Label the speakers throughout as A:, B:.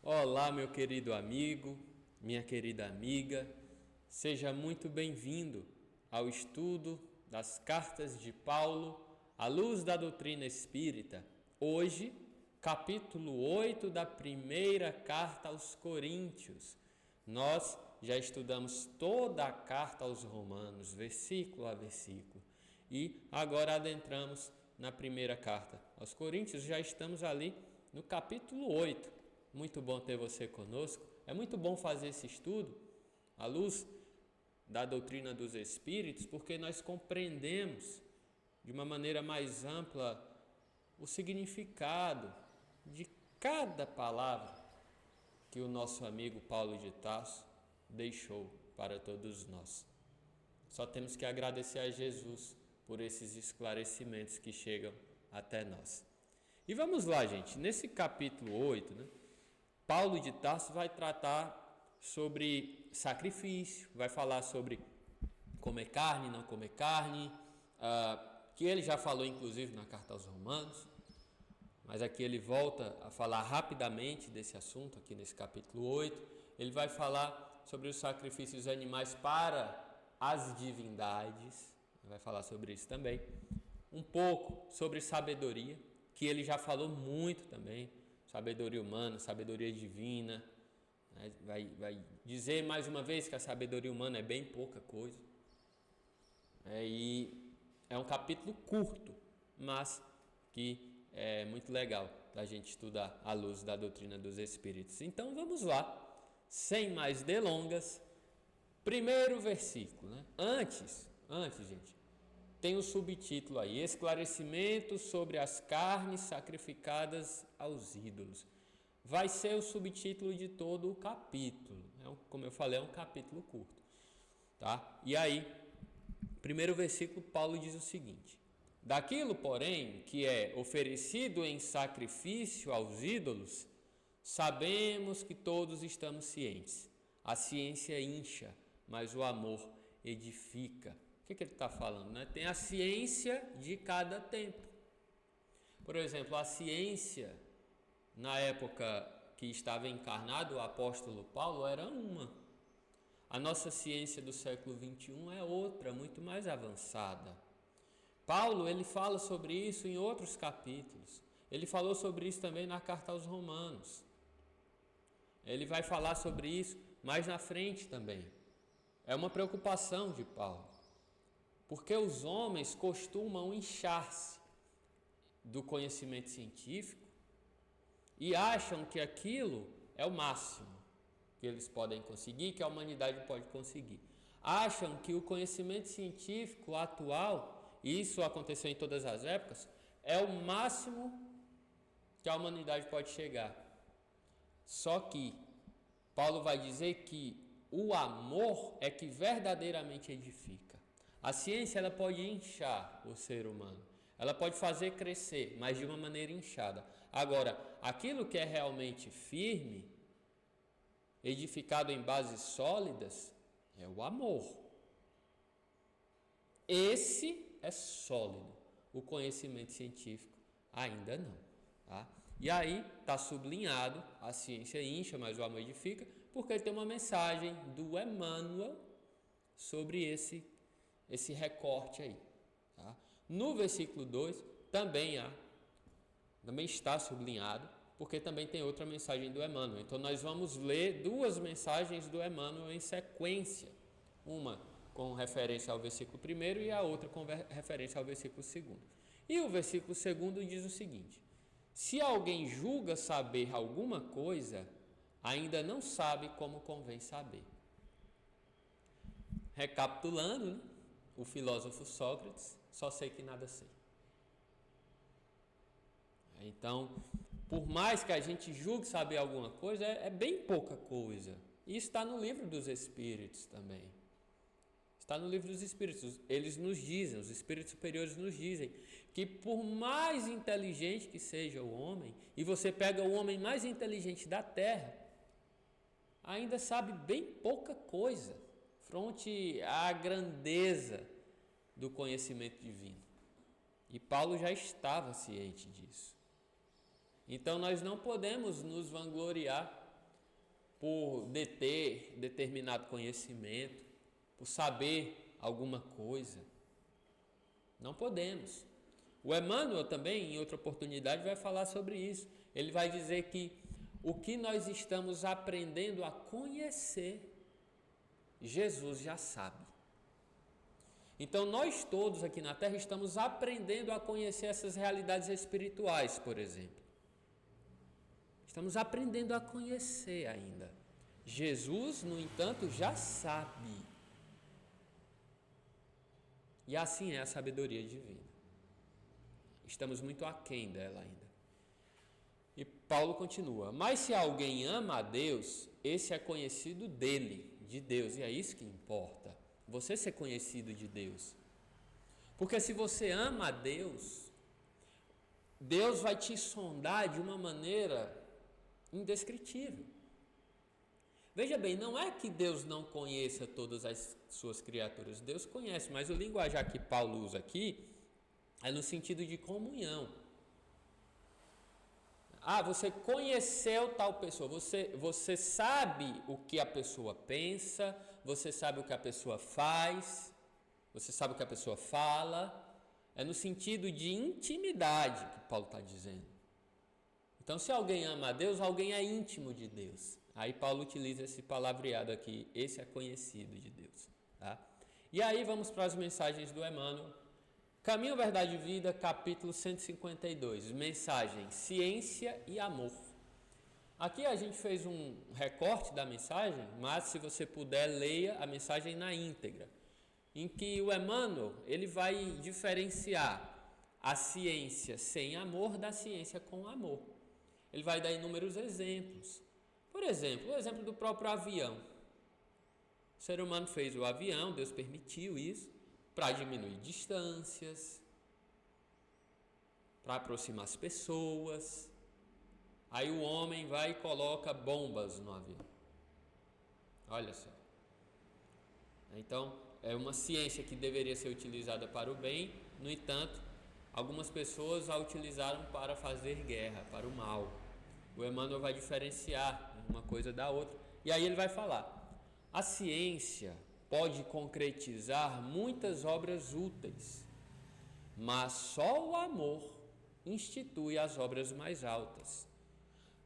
A: Olá, meu querido amigo, minha querida amiga, seja muito bem-vindo ao estudo das cartas de Paulo à luz da doutrina espírita. Hoje, capítulo 8 da primeira carta aos Coríntios. Nós já estudamos toda a carta aos Romanos, versículo a versículo, e agora adentramos na primeira carta aos Coríntios, já estamos ali no capítulo 8. Muito bom ter você conosco. É muito bom fazer esse estudo à luz da doutrina dos Espíritos, porque nós compreendemos de uma maneira mais ampla o significado de cada palavra que o nosso amigo Paulo de Tarso deixou para todos nós. Só temos que agradecer a Jesus por esses esclarecimentos que chegam até nós. E vamos lá, gente, nesse capítulo 8, Paulo de Tarso vai tratar sobre sacrifício, vai falar sobre comer carne, não comer carne, que ele já falou inclusive na carta aos Romanos, mas aqui ele volta a falar rapidamente desse assunto, aqui nesse capítulo 8. Ele vai falar sobre os sacrifícios animais para as divindades, vai falar sobre isso também. Um pouco sobre sabedoria, que ele já falou muito também, sabedoria humana, sabedoria divina. Vai dizer mais uma vez que a sabedoria humana é bem pouca coisa. E é um capítulo curto, mas que é muito legal para a gente estudar à luz da doutrina dos Espíritos. Então vamos lá, sem mais delongas, primeiro versículo. Antes, gente, tem o subtítulo aí, esclarecimento sobre as carnes sacrificadas aos ídolos. Vai ser o subtítulo de todo o capítulo. Como eu falei, é um capítulo curto. Tá? E aí, primeiro versículo, Paulo diz o seguinte: daquilo, porém, que é oferecido em sacrifício aos ídolos, sabemos que todos estamos cientes. A ciência incha, mas o amor edifica. O que ele está falando? Tem a ciência de cada tempo. Por exemplo, a ciência, na época que estava encarnado o apóstolo Paulo, era uma. A nossa ciência do século XXI é outra, muito mais avançada. Paulo, ele fala sobre isso em outros capítulos. Ele falou sobre isso também na carta aos Romanos. Ele vai falar sobre isso mais na frente também. É uma preocupação de Paulo. Porque os homens costumam inchar-se do conhecimento científico e acham que aquilo é o máximo que eles podem conseguir, que a humanidade pode conseguir. Acham que o conhecimento científico atual, e isso aconteceu em todas as épocas, é o máximo que a humanidade pode chegar. Só que Paulo vai dizer que o amor é que verdadeiramente edifica. A ciência, ela pode inchar o ser humano, ela pode fazer crescer, mas de uma maneira inchada. Agora, aquilo que é realmente firme, edificado em bases sólidas, é o amor. Esse é sólido. O conhecimento científico ainda não. Tá? E aí está sublinhado, a ciência incha, mas o amor edifica, porque tem uma mensagem do Emmanuel sobre esse recorte aí. Tá? No versículo 2 também está sublinhado, porque também tem outra mensagem do Emmanuel. Então nós vamos ler duas mensagens do Emmanuel em sequência, uma com referência ao versículo 1 e a outra com referência ao versículo 2. E o versículo 2 diz o seguinte: se alguém julga saber alguma coisa, ainda não sabe como convém saber. Recapitulando, o filósofo Sócrates, só sei que nada sei. Então, por mais que a gente julgue saber alguma coisa, é bem pouca coisa. Isso está no livro dos Espíritos também. Está no livro dos Espíritos. Eles nos dizem, os Espíritos superiores nos dizem, que por mais inteligente que seja o homem, e você pega o homem mais inteligente da Terra, ainda sabe bem pouca coisa fronte à grandeza do conhecimento divino. E Paulo já estava ciente disso. Então nós não podemos nos vangloriar por deter determinado conhecimento, por saber alguma coisa. Não podemos. O Emmanuel também, em outra oportunidade, vai falar sobre isso. Ele vai dizer que o que nós estamos aprendendo a conhecer, Jesus já sabe. Então, nós todos aqui na Terra estamos aprendendo a conhecer essas realidades espirituais, por exemplo. Estamos aprendendo a conhecer ainda. Jesus, no entanto, já sabe. E assim é a sabedoria divina. Estamos muito aquém dela ainda. E Paulo continua: mas se alguém ama a Deus, esse é conhecido dele, de Deus. E é isso que importa, você ser conhecido de Deus. Porque se você ama a Deus, Deus vai te sondar de uma maneira indescritível. Veja bem, não é que Deus não conheça todas as suas criaturas, Deus conhece, mas o linguajar que Paulo usa aqui é no sentido de comunhão. Você conheceu tal pessoa, você sabe o que a pessoa pensa, você sabe o que a pessoa faz, você sabe o que a pessoa fala. É no sentido de intimidade que Paulo está dizendo. Então, se alguém ama a Deus, alguém é íntimo de Deus. Aí Paulo utiliza esse palavreado aqui, esse é conhecido de Deus. Tá? E aí vamos para as mensagens do Emmanuel. Caminho, Verdade e Vida, capítulo 152, mensagem Ciência e Amor. Aqui a gente fez um recorte da mensagem, mas se você puder, leia a mensagem na íntegra, em que o Emmanuel ele vai diferenciar a ciência sem amor da ciência com amor. Ele vai dar inúmeros exemplos. Por exemplo, o exemplo do próprio avião. O ser humano fez o avião, Deus permitiu isso, para diminuir distâncias, para aproximar as pessoas. Aí o homem vai e coloca bombas no avião. Olha só. Então, é uma ciência que deveria ser utilizada para o bem, no entanto, algumas pessoas a utilizaram para fazer guerra, para o mal. O Emmanuel vai diferenciar uma coisa da outra. E aí ele vai falar: a ciência pode concretizar muitas obras úteis, mas só o amor institui as obras mais altas.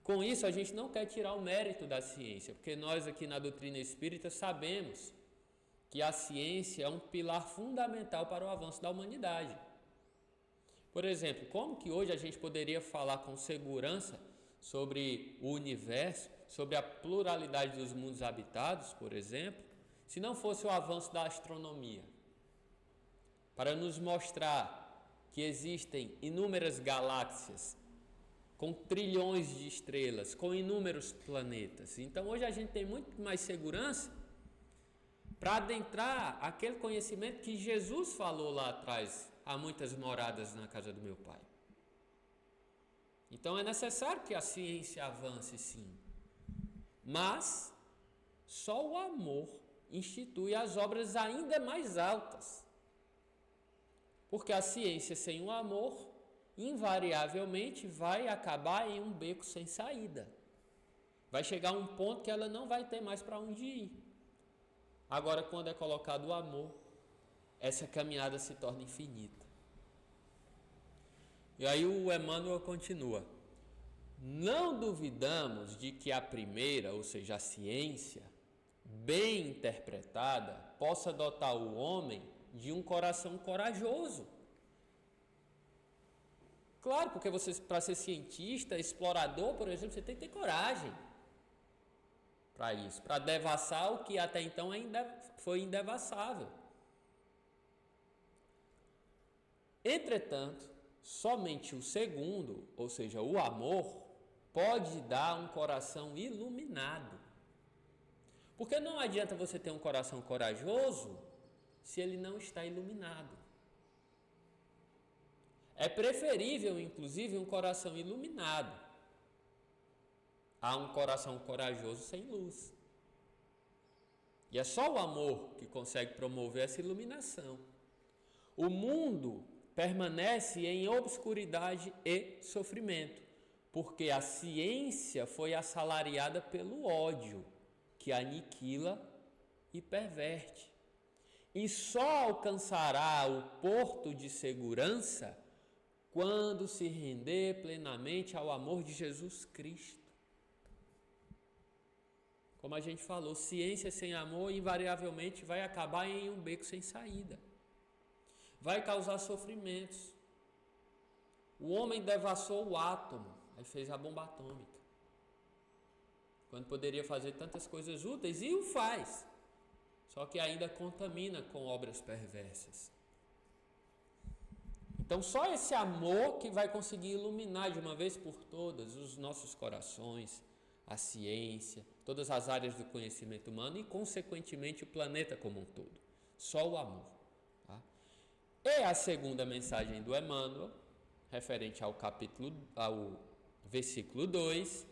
A: Com isso, a gente não quer tirar o mérito da ciência, porque nós aqui na doutrina espírita sabemos que a ciência é um pilar fundamental para o avanço da humanidade. Por exemplo, como que hoje a gente poderia falar com segurança sobre o universo, sobre a pluralidade dos mundos habitados, por exemplo, se não fosse o avanço da astronomia, para nos mostrar que existem inúmeras galáxias, com trilhões de estrelas, com inúmeros planetas. Então hoje a gente tem muito mais segurança para adentrar aquele conhecimento que Jesus falou lá atrás: há muitas moradas na casa do meu Pai. Então é necessário que a ciência avance, sim, mas só o amor institui as obras ainda mais altas, porque a ciência sem o amor invariavelmente vai acabar em um beco sem saída. Vai chegar um ponto que ela não vai ter mais para onde ir. Agora, quando é colocado o amor, essa caminhada se torna infinita. E aí o Emmanuel continua: não duvidamos de que a primeira, ou seja, a ciência, bem interpretada, possa dotar o homem de um coração corajoso. Claro, porque você, para ser cientista, explorador, por exemplo, você tem que ter coragem para isso, para devassar o que até então ainda foi indevassável. Entretanto, somente o segundo, ou seja, o amor, pode dar um coração iluminado. Porque não adianta você ter um coração corajoso se ele não está iluminado. É preferível, inclusive, um coração iluminado a um coração corajoso sem luz. E é só o amor que consegue promover essa iluminação. O mundo permanece em obscuridade e sofrimento, porque a ciência foi assalariada pelo ódio, que aniquila e perverte. E só alcançará o porto de segurança quando se render plenamente ao amor de Jesus Cristo. Como a gente falou, ciência sem amor invariavelmente vai acabar em um beco sem saída. Vai causar sofrimentos. O homem devassou o átomo, aí fez a bomba atômica. Quando poderia fazer tantas coisas úteis, e o faz. Só que ainda contamina com obras perversas. Então só esse amor que vai conseguir iluminar de uma vez por todas os nossos corações, a ciência, todas as áreas do conhecimento humano e, consequentemente, o planeta como um todo. Só o amor. Tá? E a segunda mensagem do Emmanuel, referente ao versículo 2,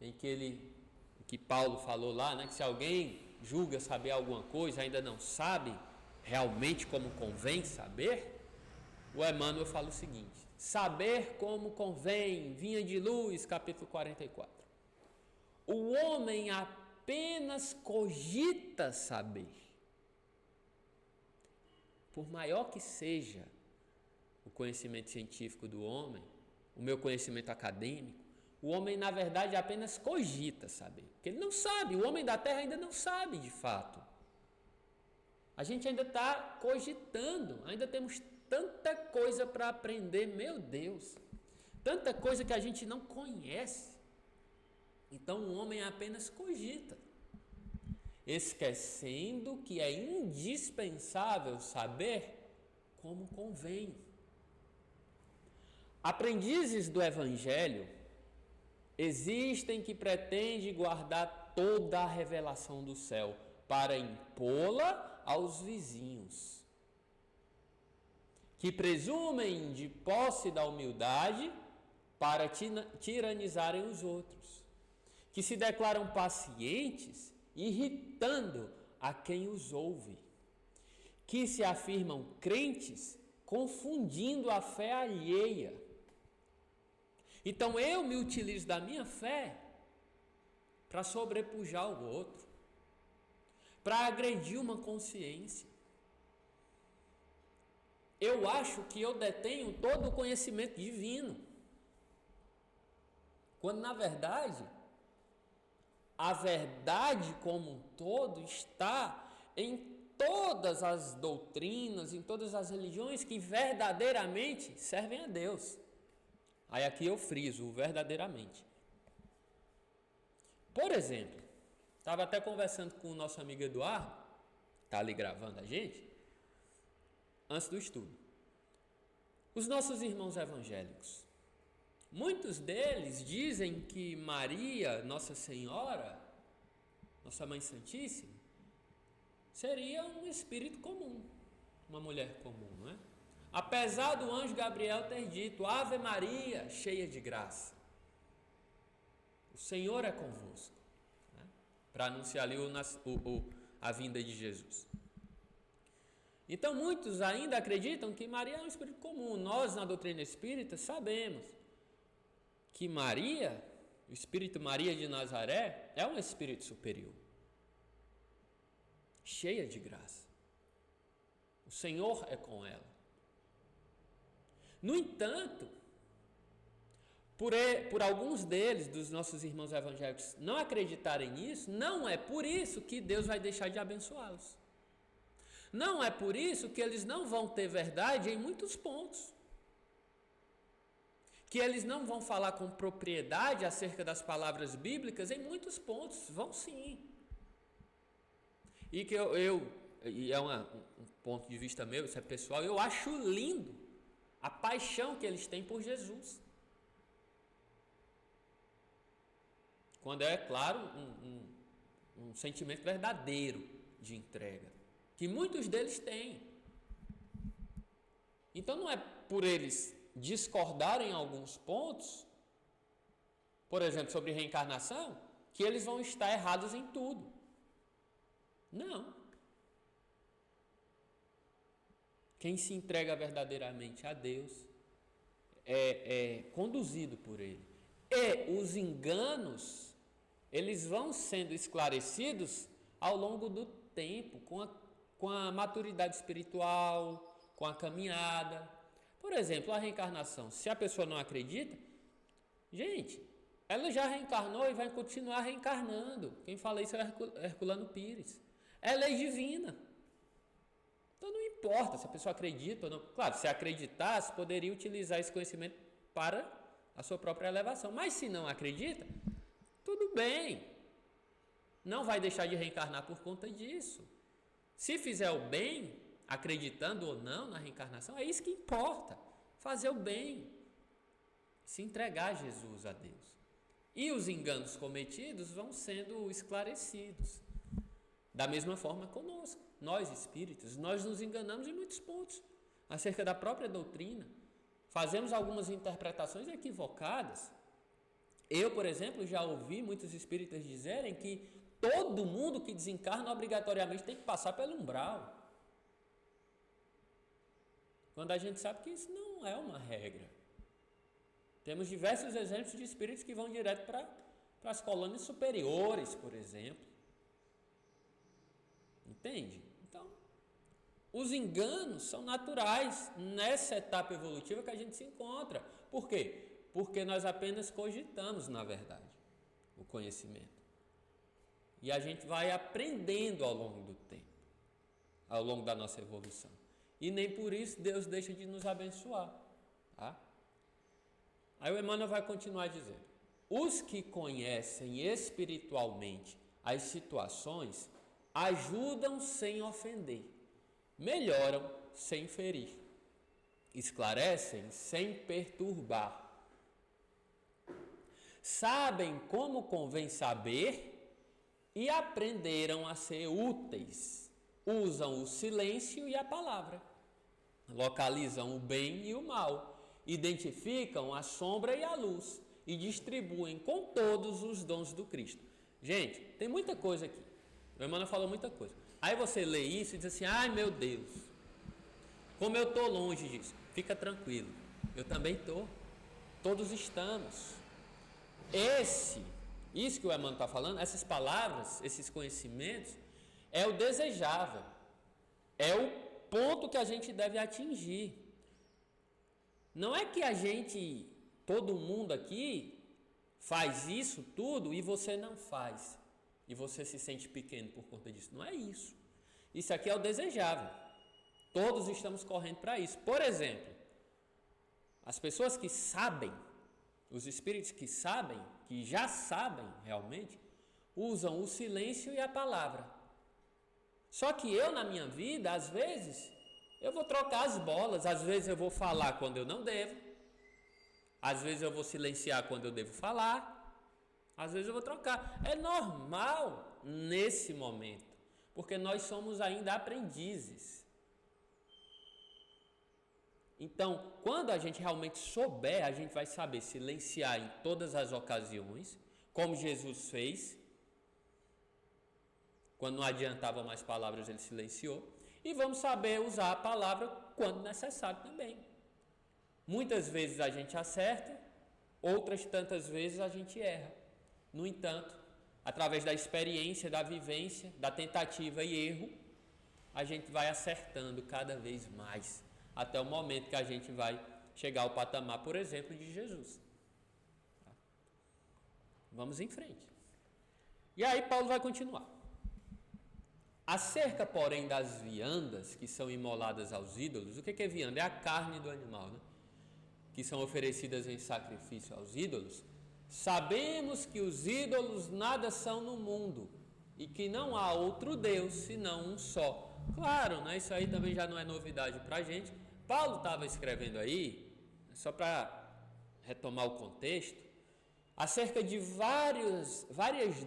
A: em que Paulo falou lá, né, que se alguém julga saber alguma coisa, ainda não sabe realmente como convém saber, o Emmanuel fala o seguinte: saber como convém, vinha de luz, capítulo 44. O homem apenas cogita saber. Por maior que seja o conhecimento científico do homem, o meu conhecimento acadêmico, o homem, na verdade, apenas cogita saber. Porque ele não sabe, o homem da Terra ainda não sabe de fato. A gente ainda está cogitando, ainda temos tanta coisa para aprender, meu Deus. Tanta coisa que a gente não conhece. Então o homem apenas cogita, esquecendo que é indispensável saber como convém. Aprendizes do Evangelho existem que pretendem guardar toda a revelação do céu para impô-la aos vizinhos, que presumem de posse da humildade para tiranizarem os outros, que se declaram pacientes, irritando a quem os ouve, que se afirmam crentes, confundindo a fé alheia. Então eu me utilizo da minha fé para sobrepujar o outro, para agredir uma consciência. Eu acho que eu detenho todo o conhecimento divino, quando na verdade a verdade como um todo está em todas as doutrinas, em todas as religiões que verdadeiramente servem a Deus. Aí aqui eu friso o verdadeiramente. Por exemplo, estava até conversando com o nosso amigo Eduardo, está ali gravando a gente, antes do estudo. Os nossos irmãos evangélicos, muitos deles dizem que Maria, Nossa Senhora, Nossa Mãe Santíssima, seria um espírito comum, uma mulher comum, não é? Apesar do anjo Gabriel ter dito: Ave Maria, cheia de graça, o Senhor é convosco, né? Para anunciar ali a vinda de Jesus. Então muitos ainda acreditam que Maria é um espírito comum. Nós, na doutrina espírita, sabemos que Maria, o espírito Maria de Nazaré, é um espírito superior, cheia de graça. O Senhor é com ela. No entanto, por alguns deles, dos nossos irmãos evangélicos, não acreditarem nisso, não é por isso que Deus vai deixar de abençoá-los. Não é por isso que eles não vão ter verdade em muitos pontos. Que eles não vão falar com propriedade acerca das palavras bíblicas em muitos pontos. Vão sim. E que e é um ponto de vista meu, isso é pessoal, eu acho lindo a paixão que eles têm por Jesus. Quando é, claro, um sentimento verdadeiro de entrega, que muitos deles têm. Então não é por eles discordarem em alguns pontos, por exemplo, sobre reencarnação, que eles vão estar errados em tudo. Não. Quem se entrega verdadeiramente a Deus é conduzido por Ele. E os enganos, eles vão sendo esclarecidos ao longo do tempo, com a maturidade espiritual, com a caminhada. Por exemplo, a reencarnação. Se a pessoa não acredita, gente, ela já reencarnou e vai continuar reencarnando. Quem fala isso é Herculano Pires. É lei divina. Então não importa se a pessoa acredita ou não. Claro, se acreditasse, poderia utilizar esse conhecimento para a sua própria elevação. Mas se não acredita, tudo bem. Não vai deixar de reencarnar por conta disso. Se fizer o bem, acreditando ou não na reencarnação, é isso que importa. Fazer o bem. Se entregar a Jesus, a Deus. E os enganos cometidos vão sendo esclarecidos. Da mesma forma conosco. Nós espíritos, nós nos enganamos em muitos pontos acerca da própria doutrina. Fazemos algumas interpretações equivocadas. Eu, por exemplo, já ouvi muitos espíritas dizerem que todo mundo que desencarna obrigatoriamente tem que passar pelo umbral. Quando a gente sabe que isso não é uma regra. Temos diversos exemplos de espíritos que vão direto para as colônias superiores, por exemplo. Entende? Então, os enganos são naturais nessa etapa evolutiva que a gente se encontra. Por quê? Porque nós apenas cogitamos, na verdade, o conhecimento. E a gente vai aprendendo ao longo do tempo, ao longo da nossa evolução. E nem por isso Deus deixa de nos abençoar. Tá? Aí o Emmanuel vai continuar dizendo: os que conhecem espiritualmente as situações ajudam sem ofender, melhoram sem ferir, esclarecem sem perturbar, sabem como convém saber e aprenderam a ser úteis, usam o silêncio e a palavra, localizam o bem e o mal, identificam a sombra e a luz e distribuem com todos os dons do Cristo. Gente, tem muita coisa aqui. O Emmanuel falou muita coisa. Aí você lê isso e diz assim: ai meu Deus, como eu estou longe disso. Fica tranquilo, eu também estou. Todos estamos. Isso que o Emmanuel está falando, essas palavras, esses conhecimentos, é o desejável. É o ponto que a gente deve atingir. Não é que todo mundo aqui faz isso tudo e você não faz. E você se sente pequeno por conta disso. Não é isso. Isso aqui é o desejável. Todos estamos correndo para isso. Por exemplo, as pessoas que sabem, os espíritos que sabem, que já sabem realmente, usam o silêncio e a palavra. Só que eu, na minha vida, às vezes, eu vou trocar as bolas. Às vezes eu vou falar quando eu não devo. Às vezes eu vou silenciar quando eu devo falar. Às vezes eu vou trocar. É normal nesse momento, porque nós somos ainda aprendizes. Então, quando a gente realmente souber, a gente vai saber silenciar em todas as ocasiões, como Jesus fez. Quando não adiantava mais palavras, ele silenciou. E vamos saber usar a palavra quando necessário também. Muitas vezes a gente acerta, outras tantas vezes a gente erra. No entanto, através da experiência, da vivência, da tentativa e erro, a gente vai acertando cada vez mais, até o momento que a gente vai chegar ao patamar, por exemplo, de Jesus. Vamos em frente. E aí Paulo vai continuar. Acerca, porém, das viandas que são imoladas aos ídolos, o que é vianda? É a carne do animal, né? Que são oferecidas em sacrifício aos ídolos. Sabemos que os ídolos nada são no mundo e que não há outro Deus senão um só. Claro, né? Isso aí também já não é novidade para a gente. Paulo estava escrevendo aí, só para retomar o contexto, acerca de várias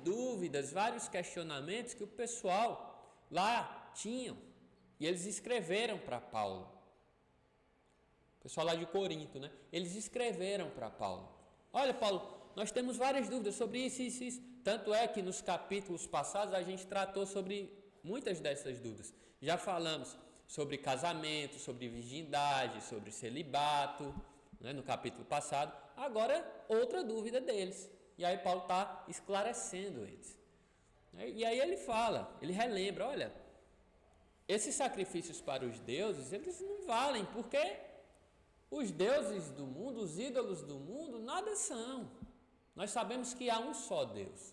A: dúvidas, vários questionamentos que o pessoal lá tinham. E eles escreveram para Paulo. O pessoal lá de Corinto, né? Eles escreveram para Paulo. Olha, Paulo, nós temos várias dúvidas sobre isso. Tanto é que nos capítulos passados a gente tratou sobre muitas dessas dúvidas. Já falamos sobre casamento, sobre virgindade, sobre celibato, né, no capítulo passado. Agora, outra dúvida deles. E aí Paulo está esclarecendo eles. E aí ele fala, ele relembra, olha, esses sacrifícios para os deuses, eles não valem, porque os deuses do mundo, os ídolos do mundo, nada são. Nós sabemos que há um só Deus.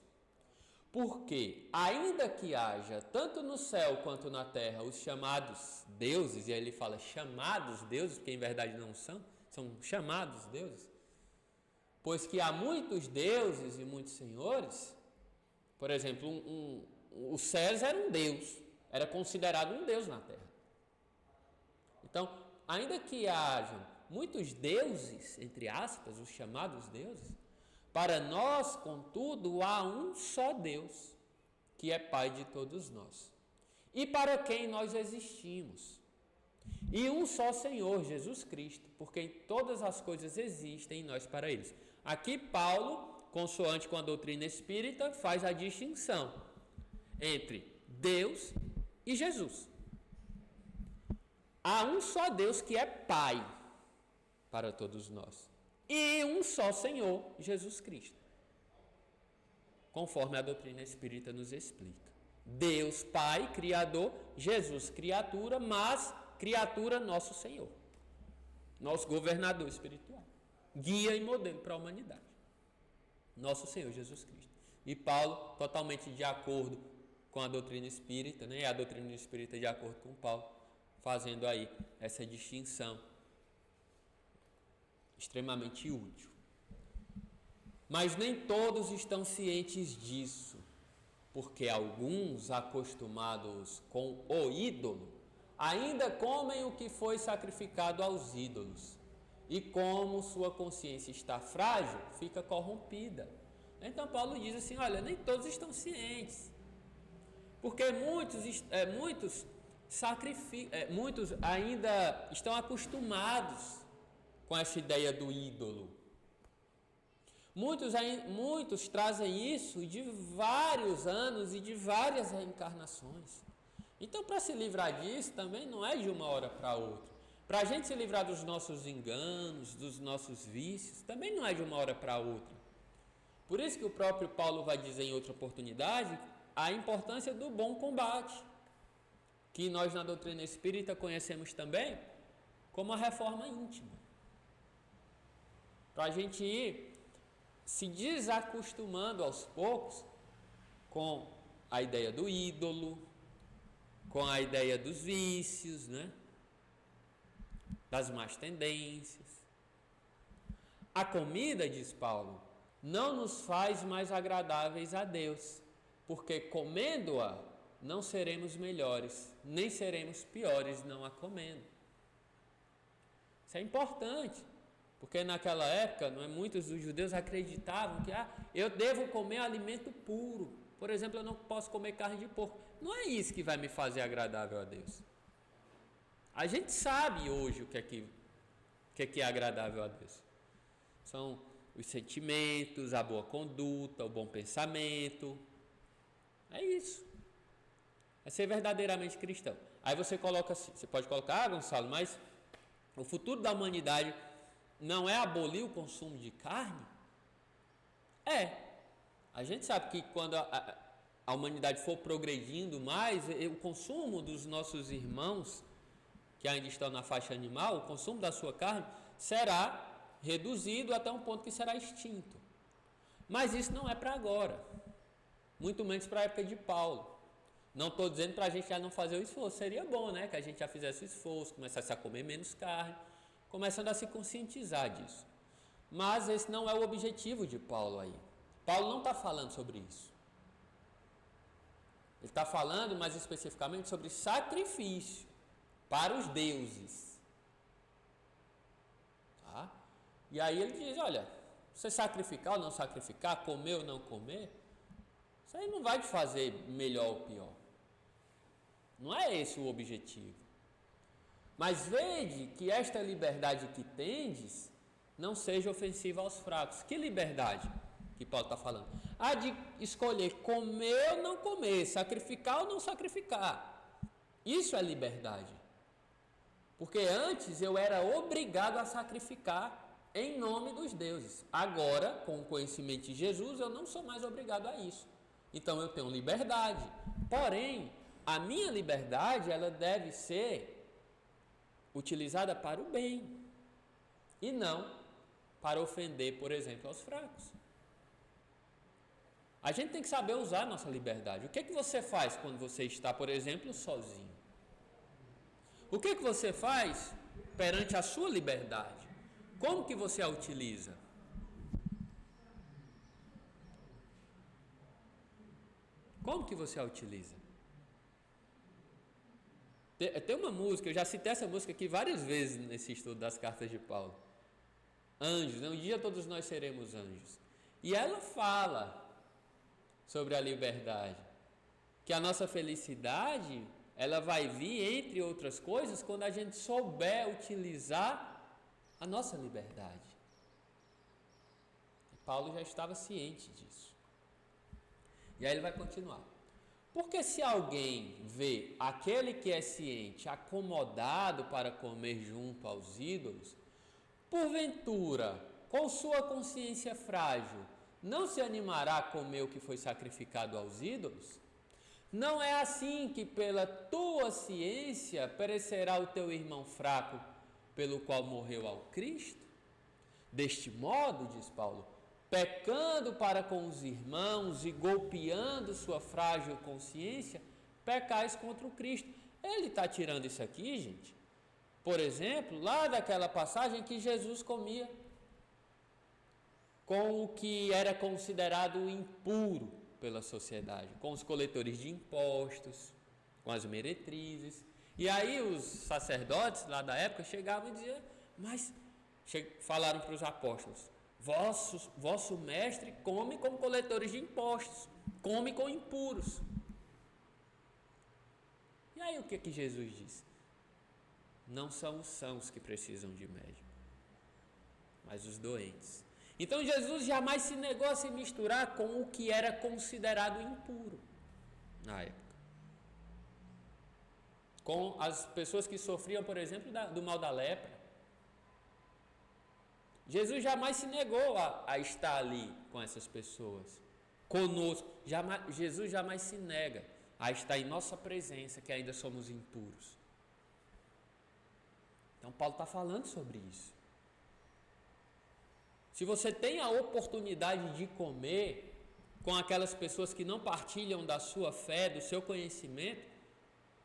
A: Porque, ainda que haja, tanto no céu quanto na terra, os chamados deuses, e aí ele fala chamados deuses, porque em verdade não são, são chamados deuses, pois que há muitos deuses e muitos senhores. Por exemplo, o César era um deus, era considerado um deus na terra. Então, ainda que hajam muitos deuses, entre aspas, os chamados deuses, para nós, contudo, há um só Deus, que é Pai de todos nós, e para quem nós existimos, e um só Senhor, Jesus Cristo, por quem todas as coisas existem em nós para eles. Aqui Paulo, consoante com a doutrina espírita, faz a distinção entre Deus e Jesus. Há um só Deus que é Pai para todos nós, e um só Senhor, Jesus Cristo, conforme a doutrina espírita nos explica. Deus Pai, Criador, Jesus criatura, mas criatura nosso Senhor, nosso governador espiritual, guia e modelo para a humanidade, nosso Senhor Jesus Cristo. E Paulo, totalmente de acordo com a doutrina espírita, né? A doutrina espírita de acordo com Paulo, fazendo aí essa distinção extremamente útil. Mas nem todos estão cientes disso, porque alguns, acostumados com o ídolo, ainda comem o que foi sacrificado aos ídolos, e como sua consciência está frágil, fica corrompida. Então Paulo diz assim, olha, nem todos estão cientes, porque muitos ainda estão acostumados com essa ideia do ídolo. Muitos trazem isso de vários anos e de várias reencarnações. Então, para se livrar disso, também não é de uma hora para outra. Para a gente se livrar dos nossos enganos, dos nossos vícios, também não é de uma hora para outra. Por isso que o próprio Paulo vai dizer em outra oportunidade a importância do bom combate, que nós na doutrina espírita conhecemos também como a reforma íntima. Para a gente ir se desacostumando aos poucos com a ideia do ídolo, com a ideia dos vícios, né? Das más tendências. A comida, diz Paulo, não nos faz mais agradáveis a Deus, porque comendo-a não seremos melhores, nem seremos piores não a comendo. Isso é importante, porque naquela época, muitos dos judeus acreditavam que eu devo comer alimento puro. Por exemplo, eu não posso comer carne de porco. Não é isso que vai me fazer agradável a Deus. A gente sabe hoje o que é agradável a Deus. São os sentimentos, a boa conduta, o bom pensamento. É isso. É ser verdadeiramente cristão. Aí você pode colocar, Gonçalo, mas o futuro da humanidade não é abolir o consumo de carne? A gente sabe que quando a humanidade for progredindo mais, o consumo dos nossos irmãos que ainda estão na faixa animal, o consumo da sua carne será reduzido até um ponto que será extinto. Mas isso não é para agora, muito menos para a época de Paulo. Não estou dizendo para a gente já não fazer o esforço, seria bom, né, que a gente já fizesse o esforço, começasse a comer menos carne, começando a se conscientizar disso. Mas esse não é o objetivo de Paulo aí. Paulo não está falando sobre isso. Ele está falando mais especificamente sobre sacrifício para os deuses. Tá? E aí ele diz, olha, você sacrificar ou não sacrificar, comer ou não comer, isso aí não vai te fazer melhor ou pior. Não é esse o objetivo. Mas vede que esta liberdade que tendes não seja ofensiva aos fracos. Que liberdade que Paulo está falando? A de escolher comer ou não comer, sacrificar ou não sacrificar. Isso é liberdade. Porque antes eu era obrigado a sacrificar em nome dos deuses. Agora, com o conhecimento de Jesus, eu não sou mais obrigado a isso. Então eu tenho liberdade. Porém, a minha liberdade, ela deve ser utilizada para o bem e não para ofender, por exemplo, aos fracos. A gente tem que saber usar a nossa liberdade. O que é que você faz quando você está, por exemplo, sozinho? O que é que você faz perante a sua liberdade? Como que você a utiliza? Como que você a utiliza? Tem uma música, eu já citei essa música aqui várias vezes nesse estudo das cartas de Paulo. Anjos, né? Um dia todos nós seremos anjos. E ela fala sobre a liberdade, que a nossa felicidade, ela vai vir, entre outras coisas, quando a gente souber utilizar a nossa liberdade. E Paulo já estava ciente disso. E aí ele vai continuar. Porque se alguém vê aquele que é ciente acomodado para comer junto aos ídolos, porventura, com sua consciência frágil, não se animará a comer o que foi sacrificado aos ídolos? Não é assim que pela tua ciência perecerá o teu irmão fraco, pelo qual morreu ao Cristo? Deste modo, diz Paulo, pecando para com os irmãos e golpeando sua frágil consciência, pecais contra o Cristo. Ele está tirando isso aqui, gente, por exemplo, lá daquela passagem que Jesus comia com o que era considerado impuro pela sociedade, com os coletores de impostos, com as meretrizes. E aí os sacerdotes lá da época chegavam e diziam, mas falaram para os apóstolos, vosso mestre come com coletores de impostos, come com impuros. E aí o que Jesus disse? Não são os sãos que precisam de médico, mas os doentes. Então Jesus jamais se negou a se misturar com o que era considerado impuro na época. Com as pessoas que sofriam, por exemplo, do mal da lepra. Jesus jamais se negou a estar ali com essas pessoas, conosco. Jesus jamais se nega a estar em nossa presença, que ainda somos impuros. Então Paulo está falando sobre isso. Se você tem a oportunidade de comer com aquelas pessoas que não partilham da sua fé, do seu conhecimento,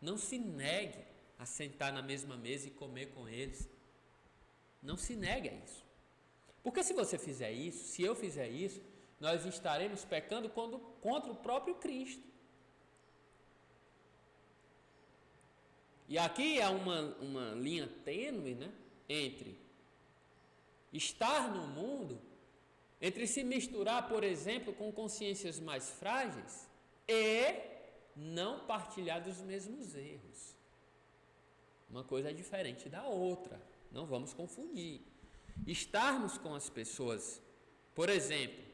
A: não se negue a sentar na mesma mesa e comer com eles. Não se negue a isso. Porque se você fizer isso, se eu fizer isso, nós estaremos pecando contra o próprio Cristo. E aqui há uma linha tênue, né, entre estar no mundo, entre se misturar, por exemplo, com consciências mais frágeis e não partilhar dos mesmos erros. Uma coisa é diferente da outra, não vamos confundir. Estarmos com as pessoas, por exemplo,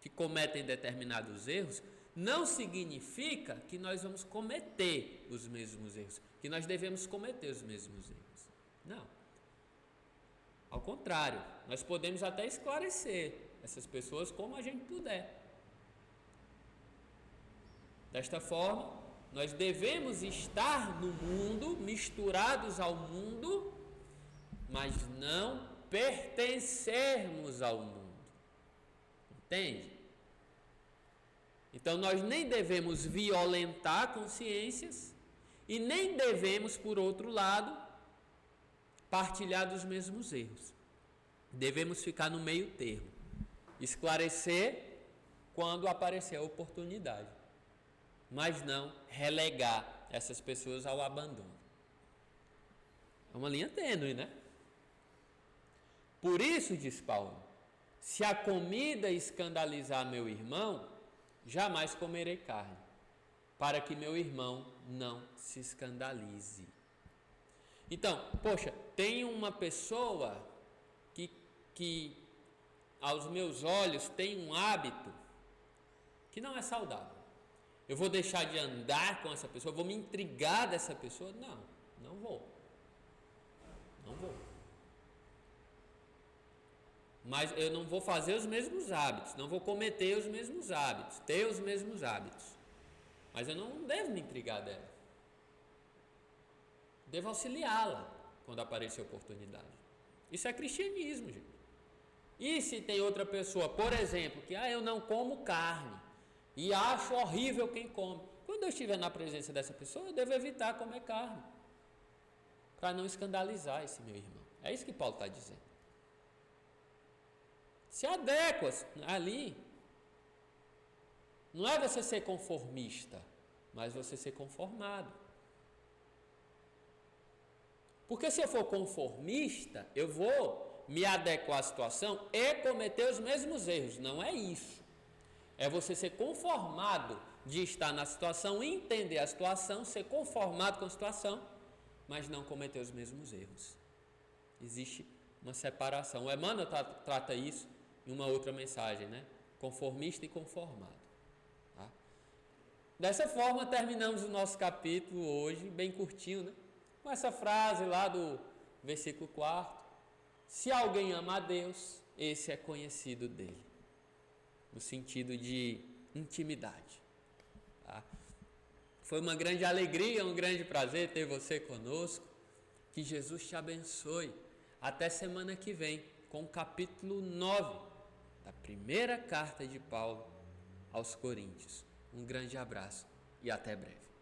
A: que cometem determinados erros, não significa que nós vamos cometer os mesmos erros, que nós devemos cometer os mesmos erros. Não. Ao contrário, nós podemos até esclarecer essas pessoas como a gente puder. Desta forma, nós devemos estar no mundo, misturados ao mundo, mas não pertencermos ao mundo. Entende? Então nós nem devemos violentar consciências e nem devemos, por outro lado, partilhar dos mesmos erros. Devemos ficar no meio termo, esclarecer quando aparecer a oportunidade, mas não relegar essas pessoas ao abandono. É uma linha tênue, né? Por isso, diz Paulo, se a comida escandalizar meu irmão, jamais comerei carne, para que meu irmão não se escandalize. Então, poxa, tem uma pessoa que aos meus olhos tem um hábito que não é saudável. Eu vou deixar de andar com essa pessoa, vou me intrigar dessa pessoa? Não vou. mas eu não vou fazer os mesmos hábitos, não vou cometer os mesmos hábitos, ter os mesmos hábitos. Mas eu não devo me intrigar dela. Devo auxiliá-la quando aparecer oportunidade. Isso é cristianismo, gente. E se tem outra pessoa, por exemplo, que eu não como carne e acho horrível quem come. Quando eu estiver na presença dessa pessoa, eu devo evitar comer carne, para não escandalizar esse meu irmão. É isso que Paulo está dizendo. Se adequa ali. Não é você ser conformista, mas você ser conformado. Porque se eu for conformista, eu vou me adequar à situação e cometer os mesmos erros. Não é isso. É você ser conformado de estar na situação, entender a situação, ser conformado com a situação, mas não cometer os mesmos erros. Existe uma separação. O Emmanuel trata isso em uma outra mensagem, né? Conformista e conformado. Tá? Dessa forma, terminamos o nosso capítulo hoje, bem curtinho, né? Com essa frase lá do versículo 4. Se alguém ama a Deus, esse é conhecido dele. No sentido de intimidade. Tá? Foi uma grande alegria, um grande prazer ter você conosco. Que Jesus te abençoe. Até semana que vem, com o capítulo 9 da primeira carta de Paulo aos Coríntios. Um grande abraço e até breve.